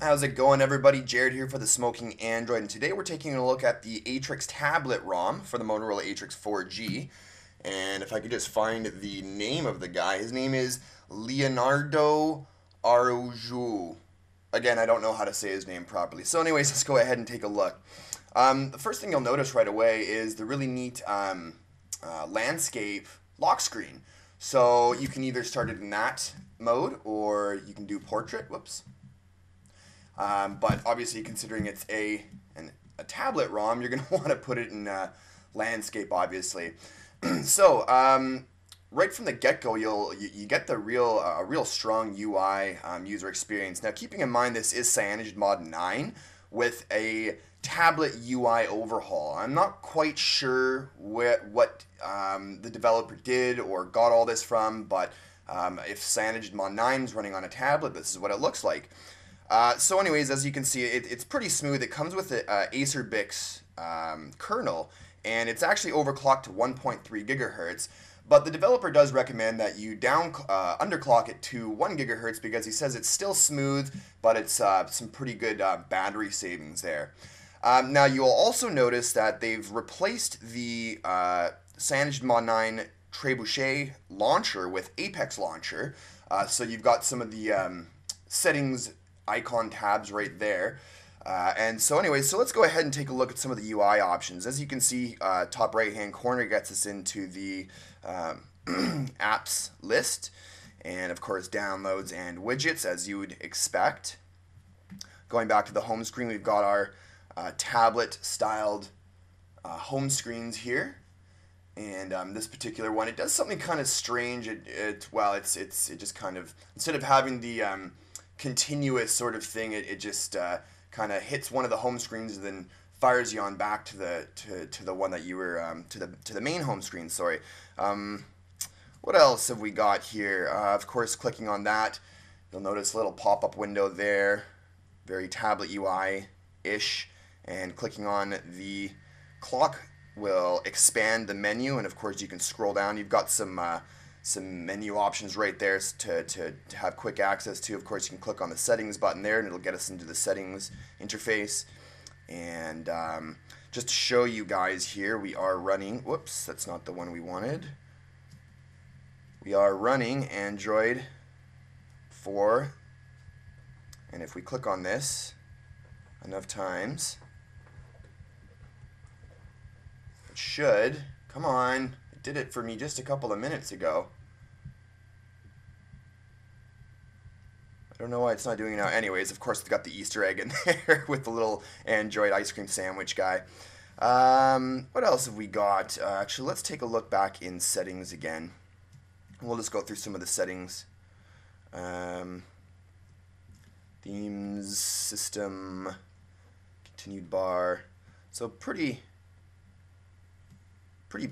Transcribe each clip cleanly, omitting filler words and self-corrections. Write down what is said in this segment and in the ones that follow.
How's it going, everybody? Jared here for the Smoking Android, and today we're taking a look at the Atrix tablet ROM for the Motorola Atrix 4G. And if I could just find the name of the guy, his name is Leonardo Araujo. Again, I don't know how to say his name properly. So anyways, let's go ahead and take a look. The first thing you'll notice right away is the really neat landscape lock screen. So you can either start it in that mode or you can do portrait. Whoops. But obviously, considering it's a tablet ROM, you're going to want to put it in landscape, obviously. So right from the get-go, you get the a real strong UI user experience. Now, keeping in mind this is CyanogenMod 9 with a tablet UI overhaul. I'm not quite sure what the developer did or got all this from, but if CyanogenMod 9 is running on a tablet, this is what it looks like. So anyways, as you can see, it's pretty smooth. It comes with the Acer Bix kernel, and it's actually overclocked to 1.3 gigahertz. But the developer does recommend that you underclock it to 1 gigahertz because he says it's still smooth, but it's some pretty good battery savings there. Now, you'll also notice that they've replaced the CyanogenMod 9 Trebuchet launcher with Apex launcher. So you've got some of the settings icon tabs right there. And so anyways, so let's go ahead and take a look at some of the UI options. As you can see, top right hand corner gets us into the apps list, and of course downloads and widgets, as you would expect. Going back to the home screen, we've got our tablet styled home screens here. And this particular one, it does something kind of strange. It just kind of, instead of having the continuous sort of thing, it just kind of hits one of the home screens and then fires you on back to the one that you were to the main home screen. Sorry. What else have we got here? Of course, clicking on that, you'll notice a little pop-up window there, very tablet UI-ish, and clicking on the clock will expand the menu, and of course you can scroll down. You've got some menu options right there to have quick access to. Of course, you can click on the settings button there, and it'll get us into the settings interface. And just to show you guys here, we are running, whoops, that's not the one we wanted. We are running Android 4, and if we click on this enough times, it should, come on, it did it for me just a couple of minutes ago. I don't know why it's not doing it now. Anyways, of course, it's got the Easter egg in there with the little Android ice cream sandwich guy. What else have we got? Actually, let's take a look back in settings again. We'll just go through some of the settings. Themes, system, continued bar. So pretty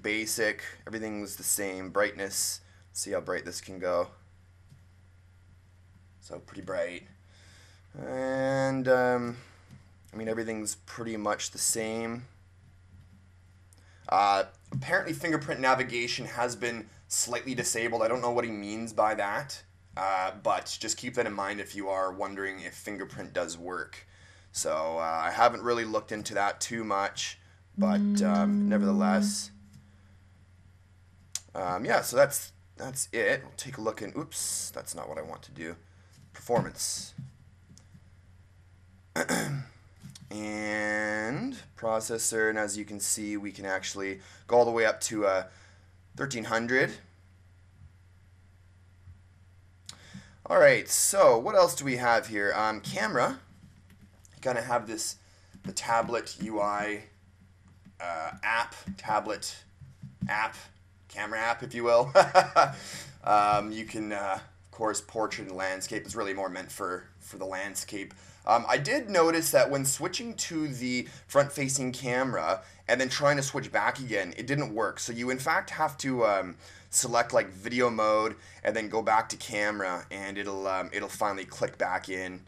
basic. Everything's the same. Brightness. Let's see how bright this can go. So pretty bright. And I mean, everything's pretty much the same. Apparently fingerprint navigation has been slightly disabled. I don't know what he means by that, but just keep that in mind if you are wondering if fingerprint does work. So I haven't really looked into that too much, but nevertheless, yeah, so that's it. We'll take a look and, oops, that's not what I want to do. Performance. And processor, and as you can see, we can actually go all the way up to 1300. Alright, so what else do we have here? Camera. You kind of have the tablet UI camera app, if you will. You can, of course, portrait and landscape. It's really more meant for the landscape. I did notice that when switching to the front-facing camera and then trying to switch back again, it didn't work. So you, in fact, have to select like video mode and then go back to camera, and it'll finally click back in.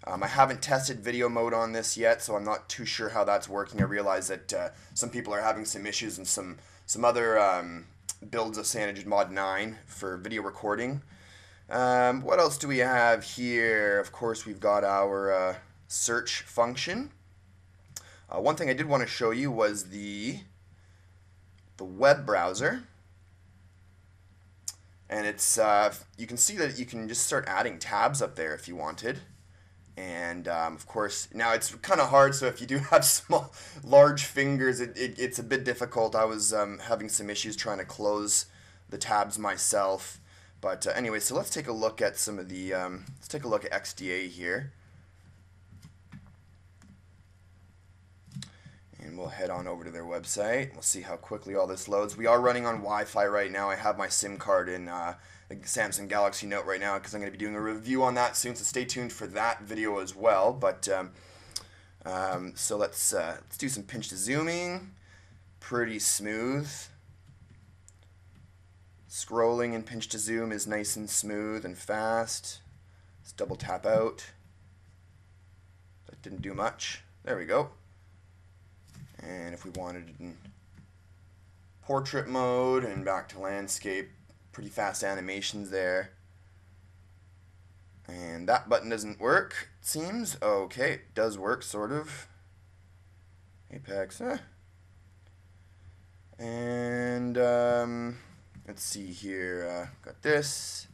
I haven't tested video mode on this yet, so I'm not too sure how that's working. I realize that some people are having some issues in some other builds of CyanogenMod 9 for video recording. What else do we have here? Of course, we've got our search function. One thing I did want to show you was the web browser. And it's you can see that you can just start adding tabs up there if you wanted. And of course, now it's kind of hard, so if you do have large fingers, it's a bit difficult. I was having some issues trying to close the tabs myself. But anyway, so let's take a look at some of the, let's take a look at XDA here. And we'll head on over to their website. We'll see how quickly all this loads. We are running on Wi-Fi right now. I have my SIM card in the Samsung Galaxy Note right now because I'm going to be doing a review on that soon, so stay tuned for that video as well. But so let's do some pinch to zooming. Pretty smooth. Scrolling and pinch to zoom is nice and smooth and fast. Let's double tap out. That didn't do much. There we go. And if we wanted it in portrait mode and back to landscape, pretty fast animations there. And that button doesn't work, it seems. Okay, it does work, sort of. Apex, And let's see here. Got this.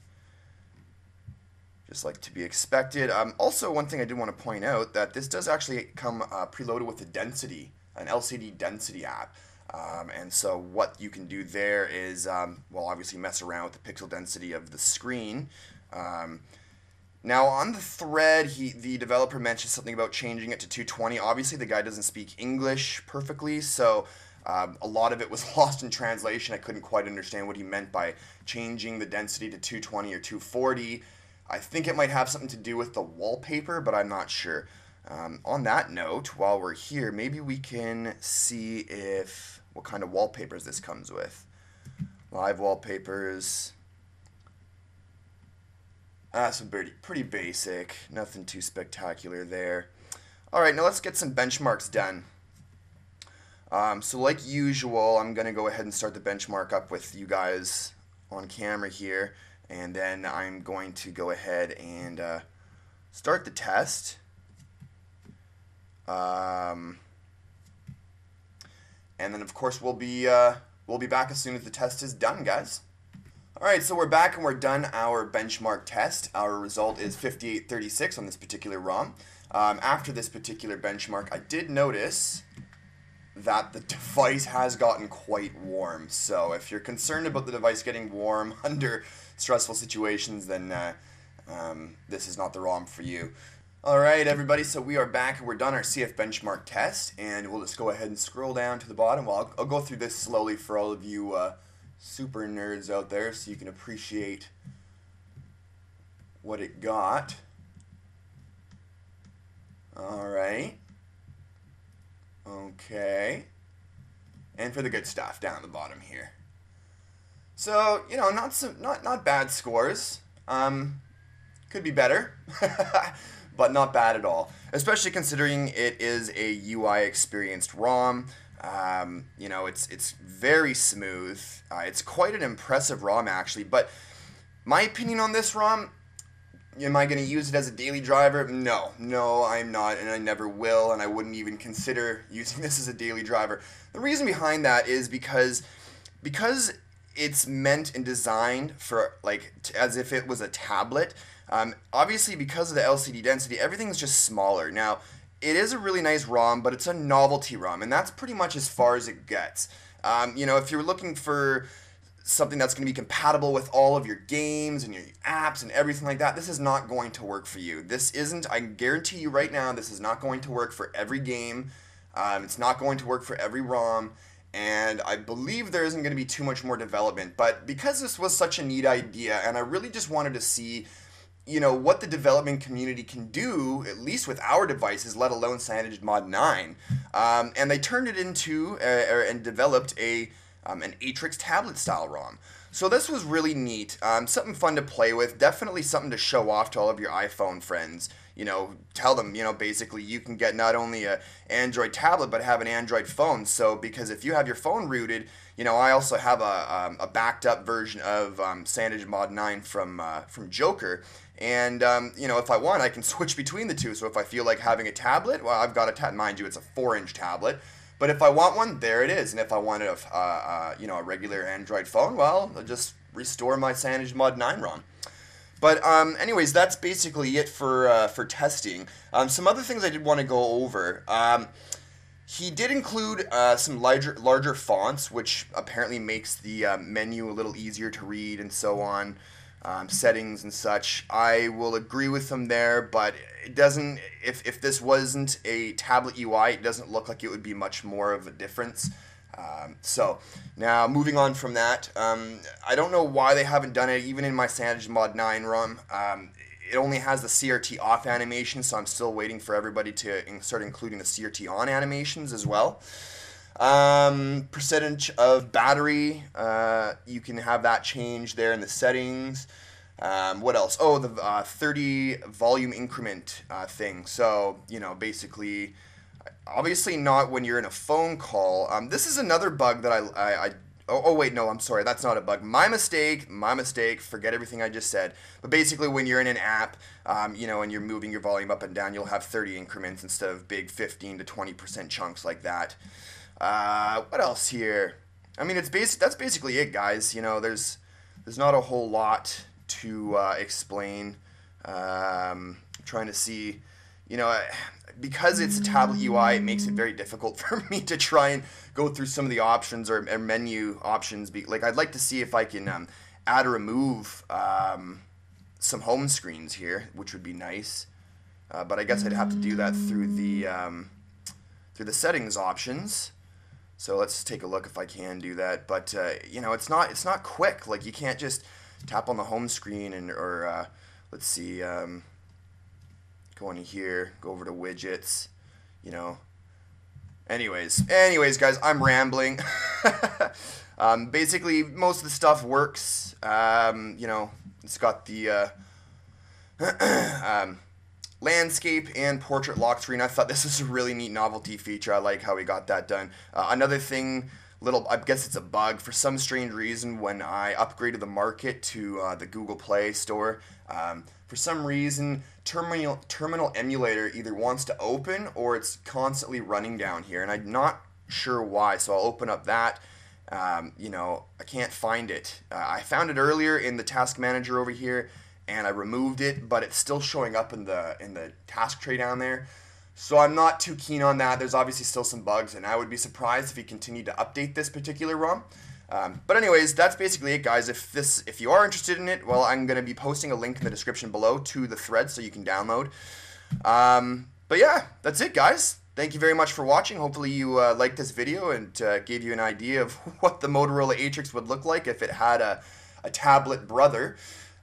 Just like to be expected. Also, one thing I did want to point out that this does actually come preloaded with a density, an LCD density app. And so what you can do there is, well, obviously mess around with the pixel density of the screen. Now on the thread, the developer mentioned something about changing it to 220. Obviously the guy doesn't speak English perfectly, so a lot of it was lost in translation. I couldn't quite understand what he meant by changing the density to 220 or 240. I think it might have something to do with the wallpaper, but I'm not sure. On that note, while we're here, maybe we can see what kind of wallpapers this comes with. Live wallpapers. So pretty basic, nothing too spectacular there. Alright, now let's get some benchmarks done. So like usual, I'm going to go ahead and start the benchmark up with you guys on camera here, and then I'm going to go ahead and start the test. And then of course we'll be back as soon as the test is done, guys. Alright, so we're back and we're done our benchmark test. Our result is 5836 on this particular ROM. After this particular benchmark, I did notice that the device has gotten quite warm. So if you're concerned about the device getting warm under stressful situations, then this is not the ROM for you. Alright everybody, so we are back and we're done our CF benchmark test, and we'll just go ahead and scroll down to the bottom. Well, I'll go through this slowly for all of you super nerds out there so you can appreciate what it got. Alright. Okay. And for the good stuff down at the bottom here. So, you know, not bad scores. Could be better. But not bad at all, especially considering it is a UI experienced ROM. You know, it's very smooth. It's quite an impressive ROM actually, but my opinion on this ROM, am I going to use it as a daily driver? No, I'm not, and I never will, and I wouldn't even consider using this as a daily driver. The reason behind that is because it's meant and designed for as if it was a tablet. Obviously, because of the LCD density, everything's just smaller. Now, it is a really nice ROM, but it's a novelty ROM, and that's pretty much as far as it gets. You know, if you're looking for something that's going to be compatible with all of your games and your apps and everything like that, this is not going to work for you. This isn't, I guarantee you right now, this is not going to work for every game. It's not going to work for every ROM, and I believe there isn't going to be too much more development. But because this was such a neat idea, and I really just wanted to see, you know, what the development community can do, at least with our devices, let alone CyanogenMod 9. And they turned it into, and developed a an Atrix tablet style ROM. So this was really neat. Something fun to play with. Definitely something to show off to all of your iPhone friends. You know, tell them, you know, basically you can get not only a Android tablet, but have an Android phone. So because if you have your phone rooted, you know, I also have a backed up version of SandEdge 9 from Joker. And, you know, if I want, I can switch between the two. So if I feel like having a tablet, well, I've got a tablet. Mind you, it's a 4-inch tablet. But if I want one, there it is. And if I wanted you know, a regular Android phone, well, I'll just restore my SandEdge 9 ROM. But anyways, that's basically it for testing. Some other things I did want to go over. He did include some larger fonts, which apparently makes the menu a little easier to read and so on. Settings and such. I will agree with him there, but it doesn't. If this wasn't a tablet UI, it doesn't look like it would be much more of a difference. So now moving on from that, I don't know why they haven't done it. Even in my SandEdge 9 ROM, it only has the CRT off animation, so I'm still waiting for everybody to start including the CRT on animations as well. Percentage of battery, you can have that change there in the settings. What else? Oh, the 30 volume increment thing. So, you know, basically, obviously not when you're in a phone call. This is another bug that oh wait, no, I'm sorry, that's not a bug. My mistake, forget everything I just said. But basically when you're in an app, you know, and you're moving your volume up and down, you'll have 30 increments instead of big 15 to 20% chunks like that. What else here? I mean, that's basically it, guys. You know, there's not a whole lot to explain. Trying to see, you know, because it's a tablet UI, it makes it very difficult for me to try and go through some of the options or menu options. Like, I'd like to see if I can add or remove some home screens here, which would be nice. But I guess I'd have to do that through the settings options. So let's take a look if I can do that. But you know, it's not quick. Like, you can't just tap on the home screen or let's see, go in here, go over to widgets, you know. Anyways, guys, I'm rambling. Basically, most of the stuff works. You know, it's got the landscape and portrait lock screen. I thought this was a really neat novelty feature. I like how we got that done. Another thing, I guess it's a bug. For some strange reason, when I upgraded the market to the Google Play Store, for some reason, terminal emulator either wants to open or it's constantly running down here, and I'm not sure why. So I'll open up that. You know, I can't find it. I found it earlier in the task manager over here, and I removed it, but it's still showing up in the task tray down there. So I'm not too keen on that. There's obviously still some bugs, and I would be surprised if he continued to update this particular ROM. But anyways, that's basically it, guys. If you are interested in it, well, I'm going to be posting a link in the description below to the thread so you can download. But yeah, that's it, guys. Thank you very much for watching. Hopefully you liked this video and gave you an idea of what the Motorola Atrix would look like if it had a tablet brother.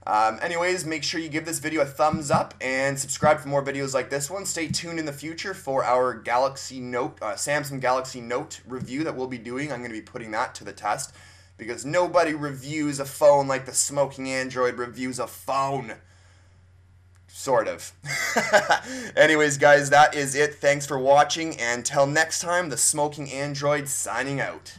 Anyways, make sure you give this video a thumbs up and subscribe for more videos like this one. Stay tuned in the future for our Galaxy Note, Samsung Galaxy Note review that we'll be doing. I'm going to be putting that to the test because nobody reviews a phone like the Smoking Android reviews a phone. Sort of. Anyways, guys, that is it. Thanks for watching, and till next time, the Smoking Android signing out.